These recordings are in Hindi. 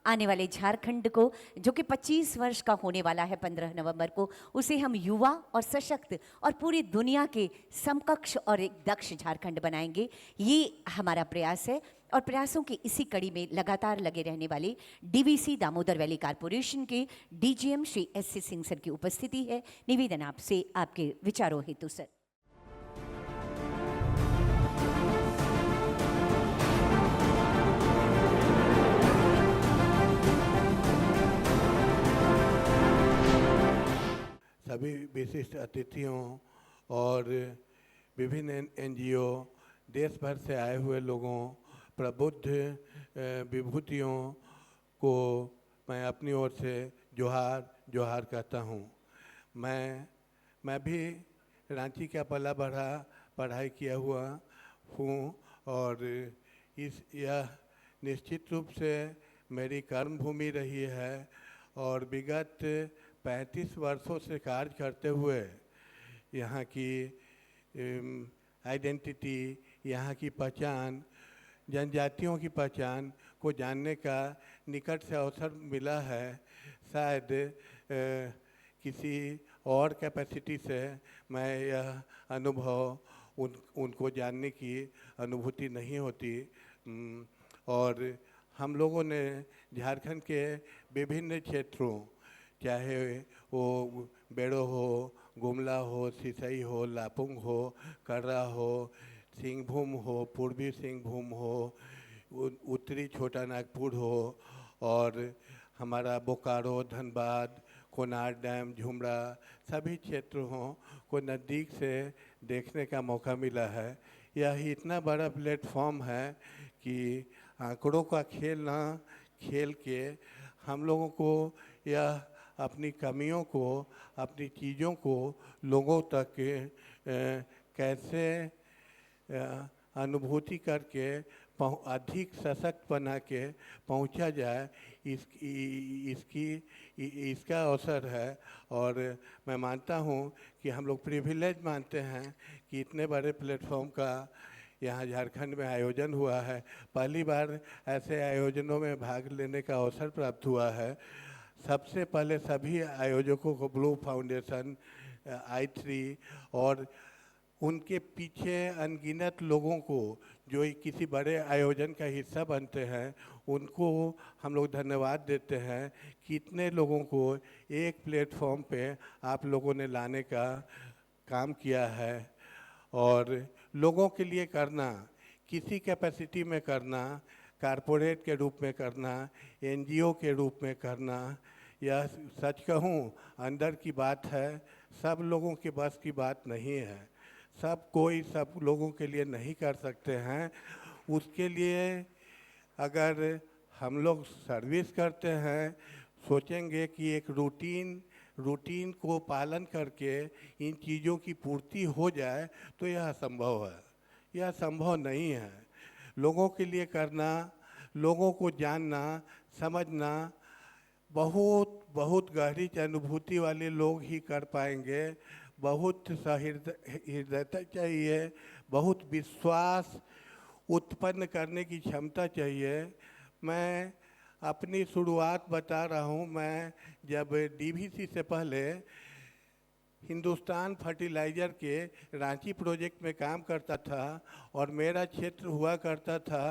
आने वाले झारखंड को, जो कि 25 वर्ष का होने वाला है 15 नवंबर को, उसे हम युवा और सशक्त और पूरी दुनिया के समकक्ष और एक दक्ष झारखंड बनाएंगे। ये हमारा प्रयास है और प्रयासों की इसी कड़ी में लगातार लगे रहने वाले डीवीसी दामोदर वैली कारपोरेशन के DGM Shri SC. Singh sir की उपस्थिति है। निवेदन आपसे आपके विचारों हेतु सर। सभी विशिष्ट अतिथियों और विभिन्न एनजीओ, देश भर से आए हुए लोगों, प्रबुद्ध विभूतियों को मैं अपनी ओर से जोहार जोहार कहता हूँ। मैं भी रांची का पला बढ़ा पढ़ाई किया हुआ हूँ और यह निश्चित रूप से मेरी कर्मभूमि रही है और विगत 35 वर्षों से कार्य करते हुए यहाँ की आइडेंटिटी, यहाँ की पहचान, जनजातियों की पहचान को जानने का निकट से अवसर मिला है। शायद किसी और कैपेसिटी से मैं यह अनुभव उनको जानने की अनुभूति नहीं होती। और हम लोगों ने झारखंड के विभिन्न क्षेत्रों, चाहे वो बेड़ो हो, गुमला हो, सिसई हो, लापुंग हो, कर्रा हो, सिंहभूम हो, पूर्वी सिंहभूम हो, उत्तरी छोटा नागपुर हो और हमारा बोकारो, धनबाद, कोनार डैम, झुमरा, सभी क्षेत्रों को नज़दीक से देखने का मौका मिला है। यह इतना बड़ा प्लेटफॉर्म है कि आंकड़ों का खेल ना खेल के हम लोगों को यह अपनी कमियों को, अपनी चीज़ों को लोगों तक कैसे अनुभूति करके अधिक सशक्त बना के पहुंचा जाए, इसका अवसर है। और मैं मानता हूं कि हम लोग प्रिविलेज मानते हैं कि इतने बड़े प्लेटफॉर्म का यहाँ झारखंड में आयोजन हुआ है। पहली बार ऐसे आयोजनों में भाग लेने का अवसर प्राप्त हुआ है। सबसे पहले सभी आयोजकों को ब्लू फाउंडेशन, I3 और उनके पीछे अनगिनत लोगों को जो किसी बड़े आयोजन का हिस्सा बनते हैं, उनको हम लोग धन्यवाद देते हैं कि इतने लोगों को एक प्लेटफॉर्म पे आप लोगों ने लाने का काम किया है। और लोगों के लिए करना, किसी कैपेसिटी में करना, कारपोरेट के रूप में करना, एनजीओ के रूप में करना, यह सच कहूँ अंदर की बात है। सब लोगों के बस की बात नहीं है। सब लोगों के लिए नहीं कर सकते हैं। उसके लिए अगर हम लोग सर्विस करते हैं, सोचेंगे कि एक रूटीन को पालन करके इन चीज़ों की पूर्ति हो जाए, तो यह संभव है। यह संभव नहीं है। लोगों के लिए करना, लोगों को जानना, समझना, बहुत गहरी अनुभूति वाले लोग ही कर पाएंगे। बहुत सहृदयता चाहिए, बहुत विश्वास उत्पन्न करने की क्षमता चाहिए। मैं अपनी शुरुआत बता रहा हूँ। मैं जब डीवीसी से पहले हिंदुस्तान फर्टिलाइज़र के रांची प्रोजेक्ट में काम करता था और मेरा क्षेत्र हुआ करता था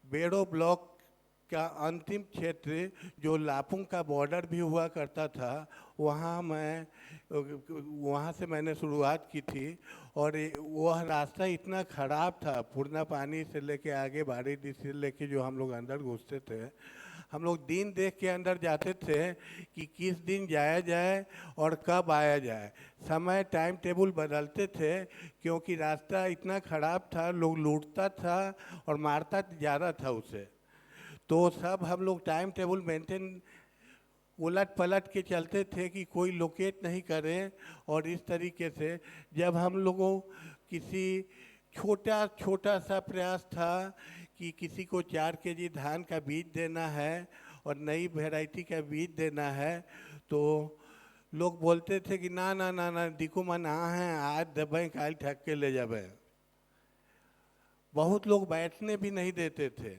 बेड़ो ब्लॉक का अंतिम क्षेत्र, जो लापुंग का बॉर्डर भी हुआ करता था। वहाँ से मैंने शुरुआत की थी और वह रास्ता इतना ख़राब था, पूर्णा पानी से लेके आगे बाड़ी से लेके जो हम लोग अंदर घुसते थे, हम लोग दिन देख के अंदर जाते थे कि किस दिन जाया जाए और कब आया जाए। समय टाइम टेबल बदलते थे क्योंकि रास्ता इतना ख़राब था, लोग लूटता था और मारता जा रहा था उसे। तो सब हम लोग टाइम टेबल मेंटेन उलट पलट के चलते थे कि कोई लोकेट नहीं करे। और इस तरीके से जब हम लोगों किसी छोटा सा प्रयास था कि किसी को 4 केजी धान का बीज देना है और नई वैरायटी का बीज देना है, तो लोग बोलते थे कि ना ना ना ना दिखो मन है, आज दबे काल ठक के ले जाबे। बहुत लोग बैठने भी नहीं देते थे।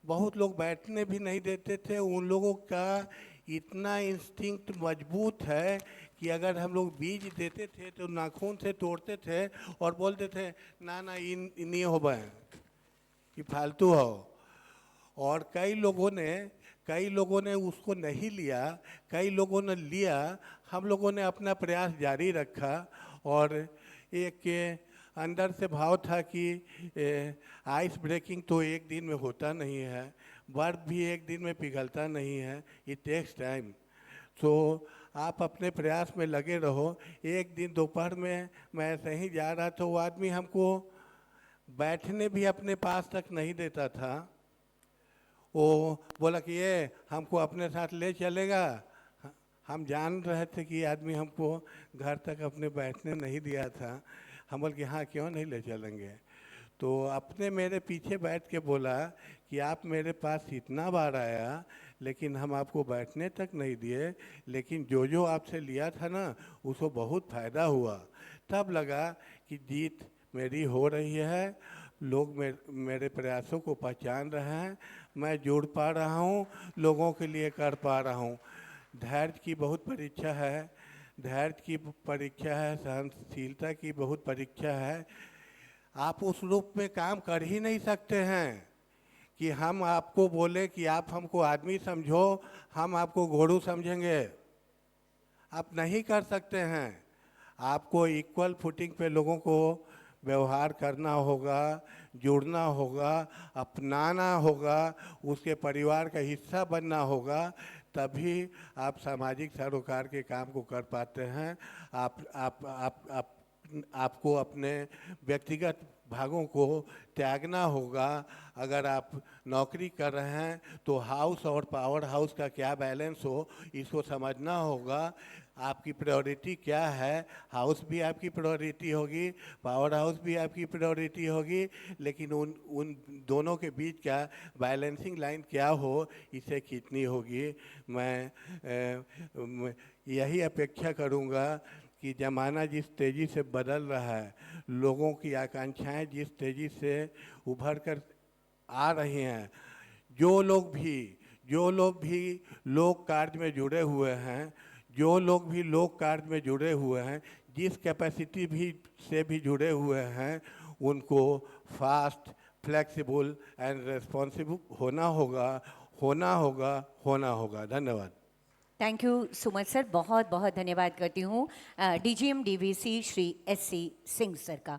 बहुत लोग बैठने भी नहीं देते थे। उन लोगों का इतना इंस्टिंक्ट मजबूत है कि अगर हम लोग बीज देते थे तो नाखून से तोड़ते थे और बोलते थे ना ना इन नहीं हो पाए कि फालतू हो। और कई लोगों ने उसको नहीं लिया, कई लोगों ने लिया। हम लोगों ने अपना प्रयास जारी रखा और एक के अंदर से भाव था कि आइस ब्रेकिंग तो एक दिन में होता नहीं है, बर्फ भी एक दिन में पिघलता नहीं है, इट टेक्स टाइम। तो आप अपने प्रयास में लगे रहो। एक दिन दोपहर में मैं ऐसे ही जा रहा था, वो आदमी हमको बैठने भी अपने पास तक नहीं देता था। वो बोला कि ये हमको अपने साथ ले चलेगा। हम जान रहे थे कि आदमी हमको घर तक अपने बैठने नहीं दिया था। हम बोल कि हाँ क्यों नहीं ले चलेंगे। तो अपने मेरे पीछे बैठ के बोला कि आप मेरे पास इतना बार आया लेकिन हम आपको बैठने तक नहीं दिए, लेकिन जो जो आपसे लिया था ना उसको बहुत फ़ायदा हुआ। तब लगा कि जीत मेरी हो रही है, लोग मेरे प्रयासों को पहचान रहे हैं, मैं जुड़ पा रहा हूँ, लोगों के लिए कर पा रहा हूँ। धैर्य की बहुत परीक्षा है, धैर्य की परीक्षा है, सहनशीलता की बहुत परीक्षा है। आप उस रूप में काम कर ही नहीं सकते हैं कि हम आपको बोले कि आप हमको आदमी समझो, हम आपको घोड़ू समझेंगे। आप नहीं कर सकते हैं। आपको इक्वल फुटिंग पे लोगों को व्यवहार करना होगा, जुड़ना होगा, अपनाना होगा, उसके परिवार का हिस्सा बनना होगा, तभी आप सामाजिक सरोकार के काम को कर पाते हैं। आपको अपने व्यक्तिगत भागों को त्यागना होगा। अगर आप नौकरी कर रहे हैं तो हाउस और पावर हाउस का क्या बैलेंस हो, इसको समझना होगा। आपकी प्रायोरिटी क्या है, हाउस भी आपकी प्रायोरिटी होगी, पावर हाउस भी आपकी प्रायोरिटी होगी, लेकिन उन दोनों के बीच का बैलेंसिंग लाइन क्या हो, इसे खींचनी होगी। मैं यही अपेक्षा करूँगा कि ज़माना जिस तेज़ी से बदल रहा है, लोगों की आकांक्षाएं जिस तेज़ी से उभर कर आ रही हैं, जो लोग भी लोक कार्य में जुड़े हुए हैं, जो लोग भी लोक कार्य में जुड़े हुए हैं, जिस कैपेसिटी से भी जुड़े हुए हैं, उनको फास्ट, फ्लेक्सिबल एंड रेस्पॉन्सिबल होना होगा। धन्यवाद। Thank you so much sir, बहुत बहुत धन्यवाद करती हूँ DGM DVC Shri SC Singh sir का।